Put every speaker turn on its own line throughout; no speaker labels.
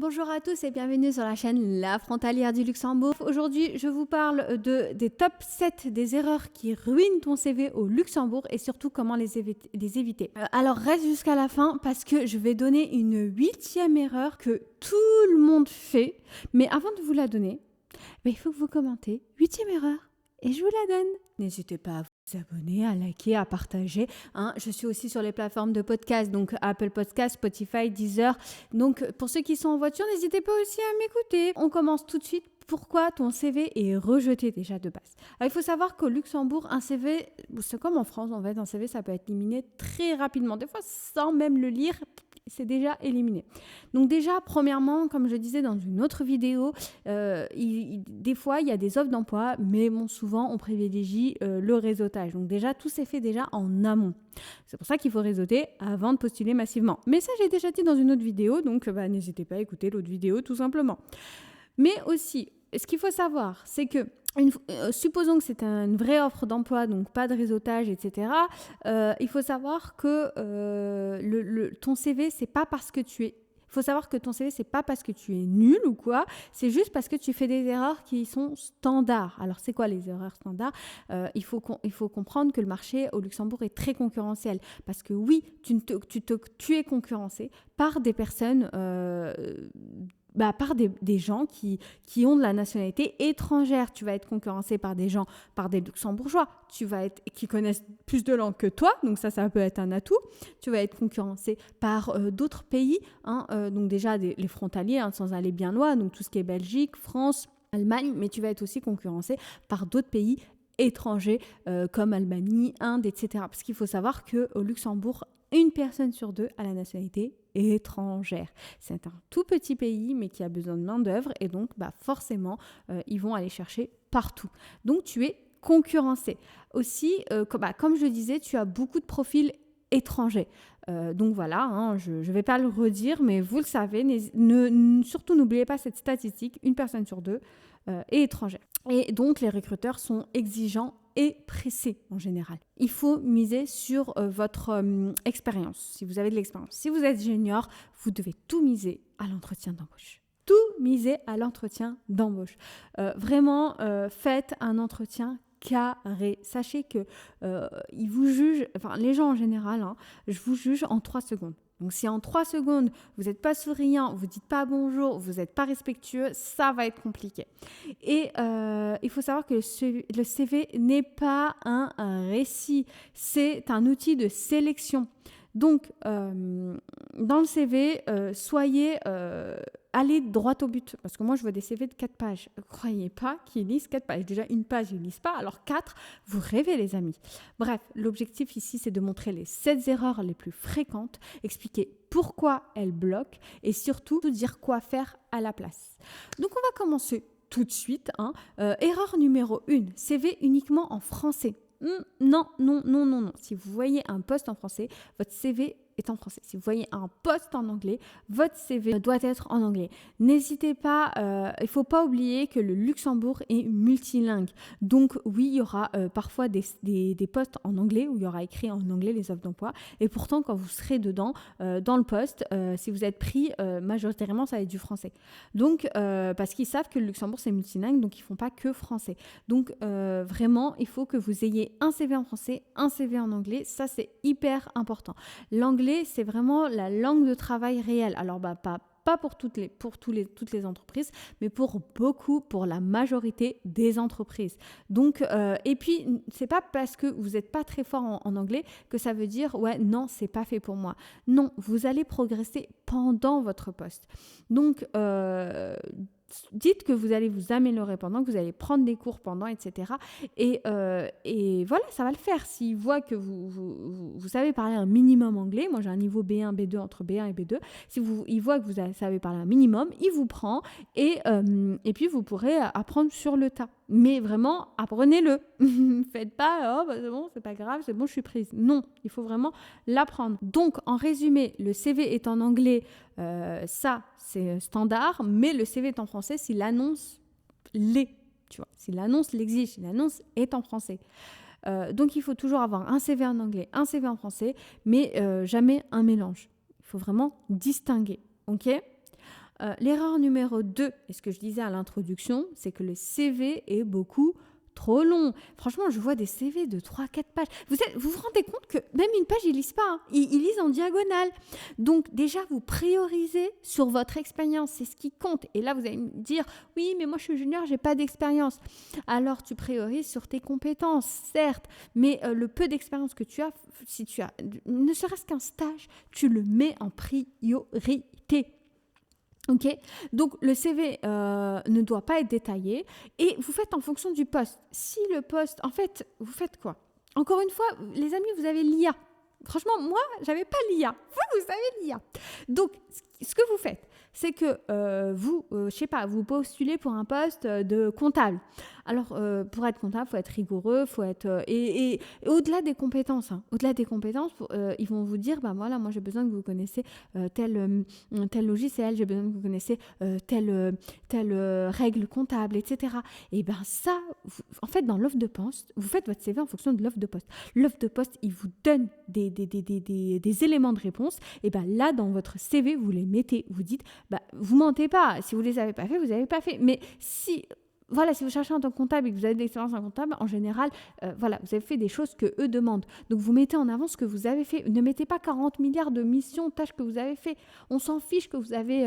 Bonjour à tous et bienvenue sur la chaîne La Frontalière du Luxembourg. Aujourd'hui, je vous parle des top 7 des erreurs qui ruinent ton CV au Luxembourg et surtout comment les éviter. Alors reste jusqu'à la fin parce que je vais donner une 8e erreur que tout le monde fait. Mais avant de vous la donner, il faut que vous commentez 8e erreur et je vous la donne. N'hésitez pas à vous abonner, à liker, à partager. Je suis aussi sur les plateformes de podcast, donc Apple Podcast, Spotify, Deezer. Donc pour ceux qui sont en voiture, n'hésitez pas aussi à m'écouter. On commence tout de suite. Pourquoi ton CV est rejeté déjà de base? Alors, il faut savoir qu'au Luxembourg, un CV, c'est comme en France en fait, un CV ça peut être éliminé très rapidement. Des fois sans même le lire, c'est déjà éliminé. Donc déjà, premièrement, comme je disais dans une autre vidéo, des fois, il y a des offres d'emploi, mais souvent, on privilégie le réseautage. Donc déjà, tout s'est fait déjà en amont. C'est pour ça qu'il faut réseauter avant de postuler massivement. Mais ça, j'ai déjà dit dans une autre vidéo, donc n'hésitez pas à écouter l'autre vidéo tout simplement. Mais aussi, ce qu'il faut savoir, c'est que supposons que c'est une vraie offre d'emploi, donc pas de réseautage, etc. Il faut savoir que ton CV, c'est pas parce que tu es... Il faut savoir que ton CV, c'est pas parce que tu es nul ou quoi, c'est juste parce que tu fais des erreurs qui sont standards. Alors, c'est quoi les erreurs standards? Il faut comprendre que le marché au Luxembourg est très concurrentiel. Parce que oui, tu es concurrencé par des personnes... par des gens qui ont de la nationalité étrangère. Tu vas être concurrencé par des gens, par des luxembourgeois qui connaissent plus de langues que toi, donc ça peut être un atout. Tu vas être concurrencé par d'autres pays, donc déjà les frontaliers, sans aller bien loin, donc tout ce qui est Belgique, France, Allemagne, mais tu vas être aussi concurrencé par d'autres pays étrangers comme Albanie, Inde, etc. Parce qu'il faut savoir qu'au Luxembourg, une personne sur deux a la nationalité étrangère. C'est un tout petit pays, mais qui a besoin de main-d'œuvre et donc forcément, ils vont aller chercher partout. Donc, tu es concurrencé. Aussi, comme je le disais, tu as beaucoup de profils étrangers. Donc voilà, je ne vais pas le redire, mais vous le savez, surtout n'oubliez pas cette statistique, une personne sur deux est étrangère. Et donc, les recruteurs sont exigeants et pressés en général. Il faut miser sur votre expérience, si vous avez de l'expérience. Si vous êtes junior, vous devez tout miser à l'entretien d'embauche. Tout miser à l'entretien d'embauche. Vraiment, faites un entretien carré. Sachez que ils vous jugent, les gens en général, je vous juge en 3 secondes. Donc, si en 3 secondes, vous n'êtes pas souriant, vous ne dites pas bonjour, vous n'êtes pas respectueux, ça va être compliqué. Et il faut savoir que le CV n'est pas un récit, c'est un outil de sélection. Donc, dans le CV, allez droit au but. Parce que moi, je vois des CV de 4 pages. Ne croyez pas qu'ils lisent 4 pages. Déjà, une page, ils ne lisent pas. Alors 4, vous rêvez, les amis. Bref, l'objectif ici, c'est de montrer les 7 erreurs les plus fréquentes, expliquer pourquoi elles bloquent et surtout dire quoi faire à la place. Donc, on va commencer tout de suite. Erreur numéro 1, CV uniquement en français. Non. Si vous voyez un poste en français, votre CV est en français. Si vous voyez un poste en anglais, votre CV doit être en anglais. N'hésitez pas, il ne faut pas oublier que le Luxembourg est multilingue. Donc oui, il y aura parfois des postes en anglais où il y aura écrit en anglais les offres d'emploi. Et pourtant, quand vous serez dedans, dans le poste, si vous êtes pris, majoritairement, ça va être du français. Donc, parce qu'ils savent que le Luxembourg, c'est multilingue, donc ils ne font pas que français. Donc, vraiment, il faut que vous ayez un CV en français, un CV en anglais. Ça, c'est hyper important. L'anglais, c'est vraiment la langue de travail réelle. Alors, pas pour toutes les entreprises, mais pour la majorité des entreprises. Donc, et puis, c'est pas parce que vous n'êtes pas très fort en anglais que ça veut dire, non, c'est pas fait pour moi. Non, vous allez progresser pendant votre poste. Donc, dites que vous allez vous améliorer pendant, que vous allez prendre des cours pendant, etc. Et voilà, ça va le faire. S'ils voient que vous savez parler un minimum anglais, moi j'ai un niveau B1, B2, entre B1 et B2, ils voient que vous savez parler un minimum, ils vous prennent et puis vous pourrez apprendre sur le tas. Mais vraiment, apprenez-le. Faites pas, c'est bon, c'est pas grave, c'est bon, je suis prise. Non, il faut vraiment l'apprendre. Donc, en résumé, le CV est en anglais, ça, c'est standard, mais le CV est en français si l'annonce l'est, tu vois. Si l'annonce l'exige, si l'annonce est en français. Donc, il faut toujours avoir un CV en anglais, un CV en français, mais jamais un mélange. Il faut vraiment distinguer, ok ? L'erreur numéro 2, et ce que je disais à l'introduction, c'est que le CV est beaucoup trop long. Franchement, je vois des CV de 3-4 pages. Vous vous rendez compte que même une page, ils lisent pas. Hein. Ils lisent en diagonale. Donc déjà, vous priorisez sur votre expérience. C'est ce qui compte. Et là, vous allez me dire, oui, mais moi, je suis junior, j'ai pas d'expérience. Alors, tu priorises sur tes compétences, certes. Mais le peu d'expérience que tu as, si tu as ne serait-ce qu'un stage, tu le mets en priorité. Ok, donc le CV ne doit pas être détaillé et vous faites en fonction du poste. Si le poste, en fait, vous faites quoi? Encore une fois, les amis, vous avez l'IA. Franchement, moi, j'avais pas l'IA. Vous avez l'IA. Donc, ce que vous faites, c'est que je sais pas, vous postulez pour un poste de comptable. Alors, pour être comptable, il faut être rigoureux, faut être et au-delà des compétences, ils vont vous dire, bah voilà, moi j'ai besoin que vous connaissiez tel logiciel, j'ai besoin que vous connaissiez telle règle comptable, etc. Et ben ça, en fait, dans l'offre de poste, vous faites votre CV en fonction de l'offre de poste. L'offre de poste, il vous donne des éléments de réponse. Et ben là, dans votre CV, vous les mettez. Vous dites, bah vous mentez pas. Si vous les avez pas fait, vous n'avez pas fait. Mais si vous cherchez en tant que comptable et que vous avez de l'expérience en comptable, en général, vous avez fait des choses que eux demandent. Donc, vous mettez en avant ce que vous avez fait. Ne mettez pas 40 milliards de missions, tâches que vous avez fait. On s'en fiche que vous avez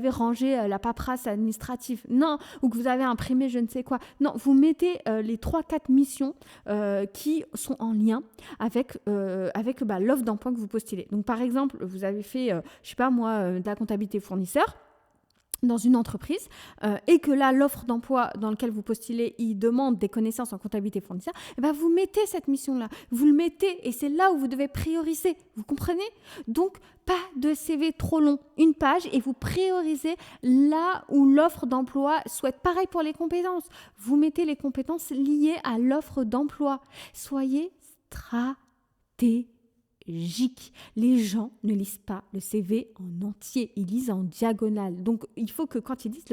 rangé la paperasse administrative. Non, ou que vous avez imprimé je ne sais quoi. Non, vous mettez les 3-4 missions qui sont en lien avec l'offre d'emploi que vous postulez. Donc, par exemple, vous avez fait, de la comptabilité fournisseur dans une entreprise et que là, l'offre d'emploi dans laquelle vous postulez, il demande des connaissances en comptabilité fournisseur, et ben vous mettez cette mission-là, vous le mettez et c'est là où vous devez prioriser, vous comprenez? Donc, pas de CV trop long, une page et vous priorisez là où l'offre d'emploi souhaite. Pareil pour les compétences, vous mettez les compétences liées à l'offre d'emploi. Soyez stratégique. Les gens ne lisent pas le CV en entier, ils lisent en diagonale. Donc, il faut que quand ils lisent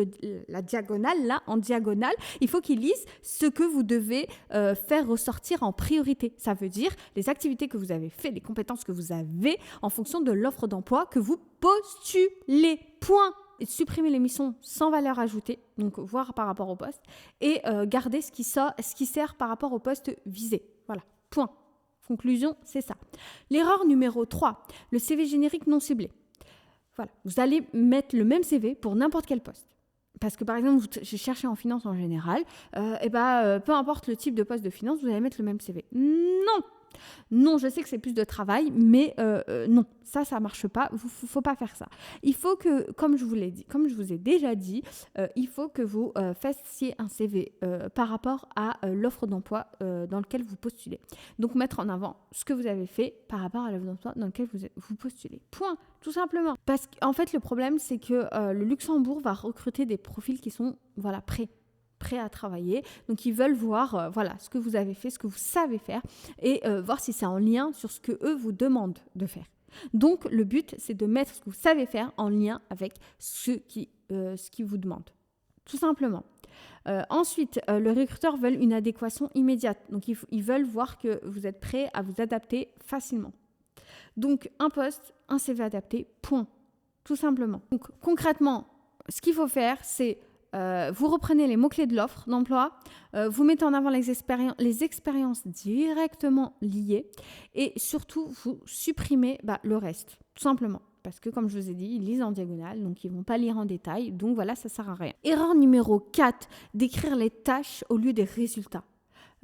la diagonale, là, en diagonale, il faut qu'ils lisent ce que vous devez faire ressortir en priorité. Ça veut dire les activités que vous avez faites, les compétences que vous avez en fonction de l'offre d'emploi que vous postulez. Point. Et supprimer les missions sans valeur ajoutée, donc voir par rapport au poste, et garder ce qui sert par rapport au poste visé. Voilà, point. Conclusion, c'est ça. L'erreur numéro 3, le CV générique non ciblé. Voilà, vous allez mettre le même CV pour n'importe quel poste. Parce que par exemple, vous cherchez en finance en général, peu importe le type de poste de finance, vous allez mettre le même CV. Non, je sais que c'est plus de travail, mais non, ça marche pas. Faut pas faire ça. Il faut que, comme je vous ai déjà dit, il faut que vous fassiez un CV par rapport à l'offre d'emploi dans laquelle vous postulez. Donc mettre en avant ce que vous avez fait par rapport à l'offre d'emploi dans laquelle vous postulez. Point, tout simplement. Parce qu'en fait, le problème, c'est que le Luxembourg va recruter des profils qui sont prêts à travailler. Donc, ils veulent voir ce que vous avez fait, ce que vous savez faire et voir si c'est en lien sur ce que eux vous demandent de faire. Donc, le but, c'est de mettre ce que vous savez faire en lien avec ce qui vous demande. Tout simplement. Ensuite, le recruteur veut une adéquation immédiate. Donc, ils veulent voir que vous êtes prêt à vous adapter facilement. Donc, un poste, un CV adapté, point. Tout simplement. Donc, concrètement, ce qu'il faut faire, c'est vous reprenez les mots-clés de l'offre d'emploi, vous mettez en avant les expériences directement liées et surtout, vous supprimez le reste, tout simplement. Parce que, comme je vous ai dit, ils lisent en diagonale, donc ils ne vont pas lire en détail. Donc voilà, ça ne sert à rien. Erreur numéro 4, d'écrire les tâches au lieu des résultats.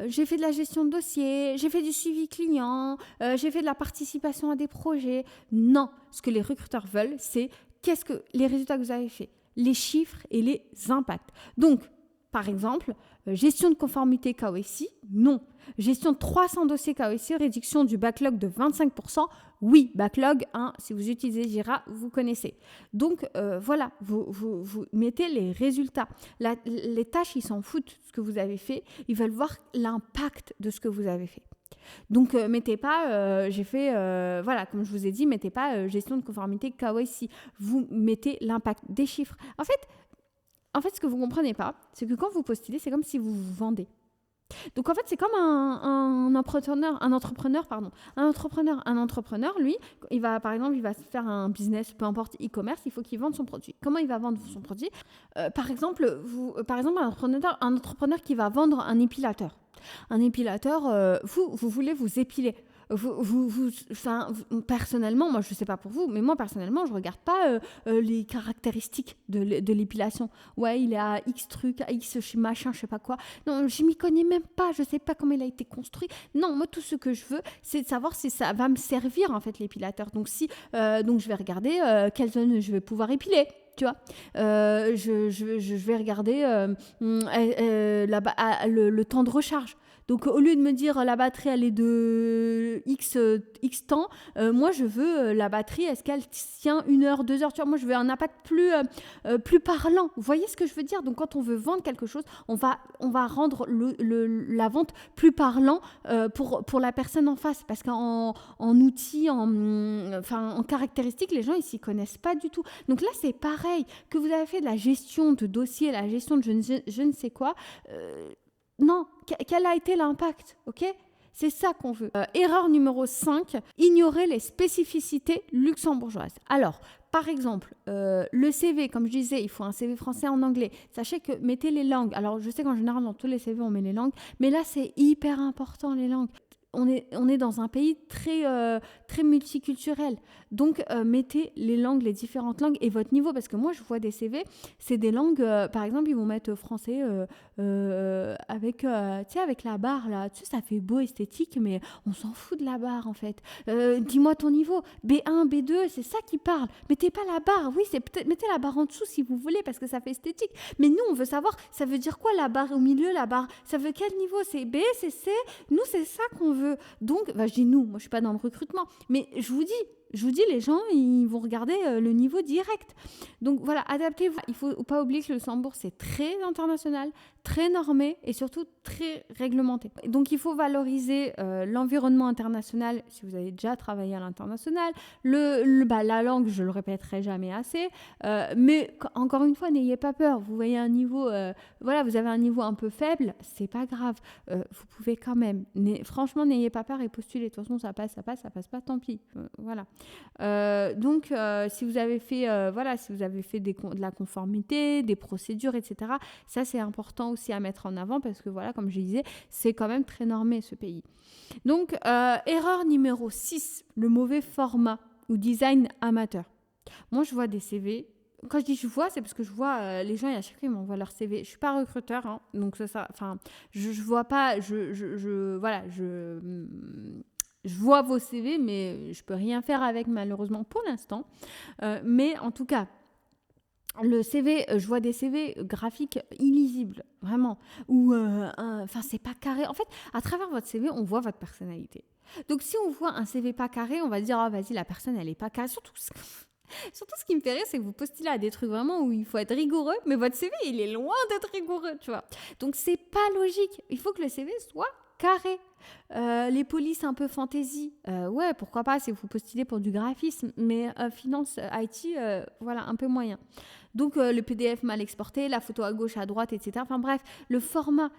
J'ai fait de la gestion de dossier, j'ai fait du suivi client, j'ai fait de la participation à des projets. Non, ce que les recruteurs veulent, c'est qu'est-ce que les résultats que vous avez faits, les chiffres et les impacts. Donc, par exemple, gestion de conformité KYC, non. Gestion de 300 dossiers KYC, réduction du backlog de 25%, oui. Backlog, si vous utilisez Jira, vous connaissez. Donc, vous mettez les résultats. Les tâches, ils s'en foutent de ce que vous avez fait. Ils veulent voir l'impact de ce que vous avez fait. Donc, mettez pas, comme je vous ai dit, mettez pas gestion de conformité KYC. Vous mettez l'impact des chiffres. En fait, ce que vous ne comprenez pas, c'est que quand vous postulez, c'est comme si vous vous vendez. Donc en fait, c'est comme un entrepreneur, pardon. Un entrepreneur, lui, il va, par exemple, il va faire un business, peu importe, e-commerce, il faut qu'il vende son produit. Comment il va vendre son produit? Par exemple, un entrepreneur qui va vendre un épilateur. Un épilateur, vous voulez vous épiler. Personnellement, moi je sais pas pour vous, mais moi personnellement, je regarde pas les caractéristiques de l'épilation. Ouais, il est à X truc, à X machin, je sais pas quoi. Non, je m'y connais même pas, je sais pas comment il a été construit. Non, moi tout ce que je veux, c'est de savoir si ça va me servir en fait l'épilateur. Donc donc je vais regarder quelle zone je vais pouvoir épiler. Tu vois, je vais regarder le temps de recharge. Donc, au lieu de me dire la batterie, elle est de X temps, moi, je veux la batterie, est-ce qu'elle tient 1 heure, 2 heures? Tu vois, moi, je veux un impact plus parlant. Vous voyez ce que je veux dire? Donc, quand on veut vendre quelque chose, on va rendre la vente plus parlant pour la personne en face. Parce qu'en outils, en caractéristiques, les gens, ils s'y connaissent pas du tout. Donc là, c'est pareil. Que vous avez fait de la gestion de dossier, la gestion de je ne sais quoi, non, quel a été l'impact, ok? C'est ça qu'on veut. Erreur numéro 5, ignorer les spécificités luxembourgeoises. Alors, par exemple, le CV, comme je disais, il faut un CV français en anglais. Sachez que mettez les langues. Alors, je sais qu'en général, dans tous les CV, on met les langues, mais là, c'est hyper important, les langues. On est dans un pays très multiculturel. Donc, mettez les langues, les différentes langues et votre niveau. Parce que moi, je vois des CV, c'est des langues, par exemple, ils vont mettre français avec la barre, là. Tu sais, ça fait beau, esthétique, mais on s'en fout de la barre, en fait. Dis-moi ton niveau. B1, B2, c'est ça qui parle. Mettez pas la barre. Oui, mettez la barre en dessous si vous voulez, parce que ça fait esthétique. Mais nous, on veut savoir, ça veut dire quoi la barre au milieu, la barre? Ça veut quel niveau? C'est B, c'est C? Nous, c'est ça qu'on veut. Donc, je dis nous, moi je suis pas dans le recrutement, mais je vous dis, les gens, ils vont regarder le niveau direct. Donc voilà, adaptez-vous. Il faut pas oublier que le Luxembourg, c'est très international, très normé et surtout très réglementé. Donc il faut valoriser l'environnement international si vous avez déjà travaillé à l'international. La langue, je le répéterai jamais assez. Mais encore une fois, n'ayez pas peur. Vous voyez un niveau, vous avez un niveau un peu faible, c'est pas grave. Vous pouvez quand même. Franchement, n'ayez pas peur et postulez. De toute façon, ça passe pas, tant pis. Voilà. Donc, si vous avez fait, de la conformité, des procédures, etc., ça, c'est important aussi à mettre en avant parce que, voilà, comme je disais, c'est quand même très normé, ce pays. Donc, erreur numéro 6, le mauvais format ou design amateur. Moi, je vois des CV. Quand je dis je vois, c'est parce que je vois les gens et à chaque fois ils m'envoient leur CV. Je suis pas recruteur, hein, donc je vois pas, je vois vos CV, mais je peux rien faire avec malheureusement pour l'instant. Mais en tout cas, le CV, je vois des CV graphiques illisibles, vraiment, ou c'est pas carré. En fait, à travers votre CV, on voit votre personnalité. Donc si on voit un CV pas carré, on va dire vas-y, la personne elle est pas carrée. Surtout ce qui me fait rire, c'est que vous postulez à des trucs vraiment où il faut être rigoureux, mais votre CV, il est loin d'être rigoureux, tu vois. Donc, c'est pas logique. Il faut que le CV soit carré. Les polices un peu fantaisie, ouais, pourquoi pas si vous postulez pour du graphisme, mais finance, IT, un peu moyen. Donc, le PDF mal exporté, la photo à gauche, à droite, etc. Enfin bref, le format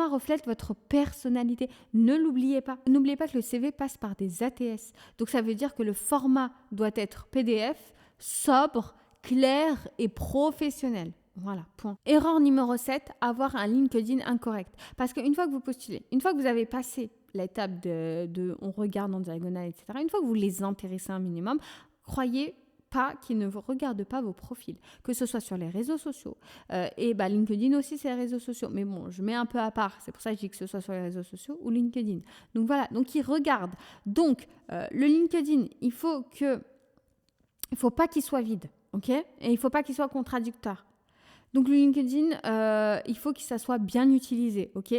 reflète votre personnalité. Ne l'oubliez pas. N'oubliez pas que le CV passe par des ATS. Donc, ça veut dire que le format doit être PDF, sobre, clair et professionnel. Voilà, point. Erreur numéro 7, avoir un LinkedIn incorrect. Parce qu'une fois que vous postulez, une fois que vous avez passé l'étape de on regarde en diagonale, etc., une fois que vous les intéressez un minimum, croyez pas qu'ils ne regardent pas vos profils, que ce soit sur les réseaux sociaux. LinkedIn aussi, c'est les réseaux sociaux. Mais bon, je mets un peu à part. C'est pour ça que je dis que ce soit sur les réseaux sociaux ou LinkedIn. Donc voilà, donc ils regardent. Donc, le LinkedIn, il faut pas qu'il soit vide, ok? Et il faut pas qu'il soit contradictoire. Donc, le LinkedIn, il faut que ça soit bien utilisé, ok?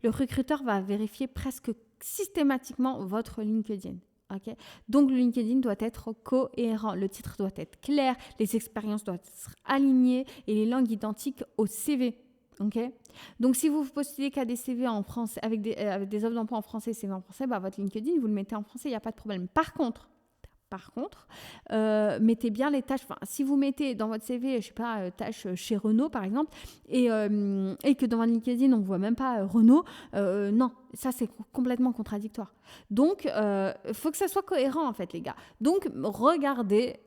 Le recruteur va vérifier presque systématiquement votre LinkedIn, ok? Donc, le LinkedIn doit être cohérent. Le titre doit être clair, les expériences doivent être alignées et les langues identiques au CV, ok? Donc, si vous postulez qu'à des CV en français, avec des offres d'emploi en français, CV en français, votre LinkedIn, vous le mettez en français, il n'y a pas de problème. Par contre, Par contre, mettez bien les tâches. Enfin, si vous mettez dans votre CV, je sais pas, tâches chez Renault par exemple, et que dans votre LinkedIn on voit même pas Renault, non, ça c'est complètement contradictoire. Donc, faut que ça soit cohérent en fait, les gars. Donc, regardez,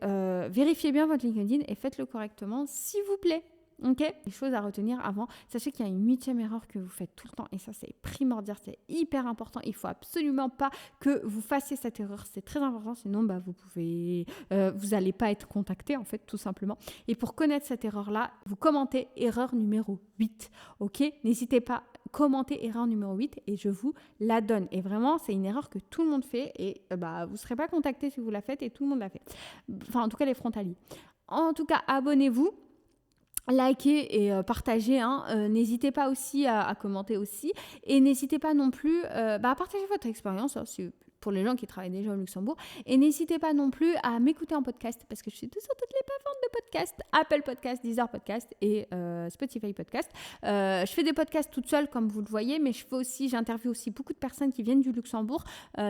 vérifiez bien votre LinkedIn et faites-le correctement, s'il vous plaît. Ok, les choses à retenir avant. Sachez qu'il y a une 8e erreur que vous faites tout le temps et ça c'est primordial, c'est hyper important. Il faut absolument pas que vous fassiez cette erreur, c'est très important. Sinon, vous n'allez pas être contacté en fait, tout simplement. Et pour connaître cette erreur-là, vous commentez erreur numéro 8. Ok, n'hésitez pas. Commentez erreur numéro 8 et je vous la donne. Et vraiment, c'est une erreur que tout le monde fait et vous ne serez pas contacté si vous la faites et tout le monde la fait. Enfin, en tout cas, les frontaliers. En tout cas, abonnez-vous. Likez et partagez, n'hésitez pas aussi à commenter aussi et n'hésitez pas non plus à partager votre expérience pour les gens qui travaillent déjà au Luxembourg et n'hésitez pas non plus à m'écouter en podcast parce que je suis sur toutes les plateformes de podcast, Apple Podcast, Deezer Podcast et Spotify Podcast. Je fais des podcasts toute seule comme vous le voyez, mais j'interviewe aussi beaucoup de personnes qui viennent du Luxembourg,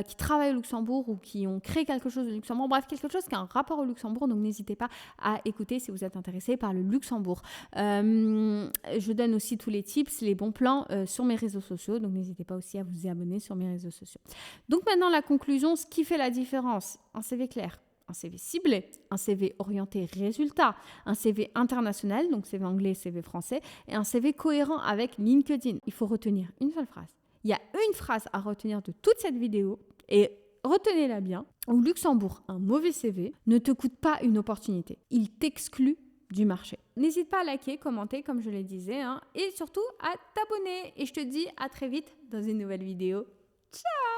qui travaillent au Luxembourg ou qui ont créé quelque chose au Luxembourg, bref quelque chose qui a un rapport au Luxembourg, donc n'hésitez pas à écouter si vous êtes intéressé par le Luxembourg. Je donne aussi tous les tips, les bons plans sur mes réseaux sociaux, donc n'hésitez pas aussi à vous abonner sur mes réseaux sociaux. Donc maintenant la conclusion, ce qui fait la différence, un CV clair, un CV ciblé, un CV orienté résultat, un CV international, donc CV anglais, CV français, et un CV cohérent avec LinkedIn. Il faut retenir une seule phrase. Il y a une phrase à retenir de toute cette vidéo et retenez-la bien. Au Luxembourg, un mauvais CV ne te coûte pas une opportunité. Il t'exclut du marché. N'hésite pas à liker, commenter, comme je le disais, et surtout à t'abonner. Et je te dis à très vite dans une nouvelle vidéo. Ciao!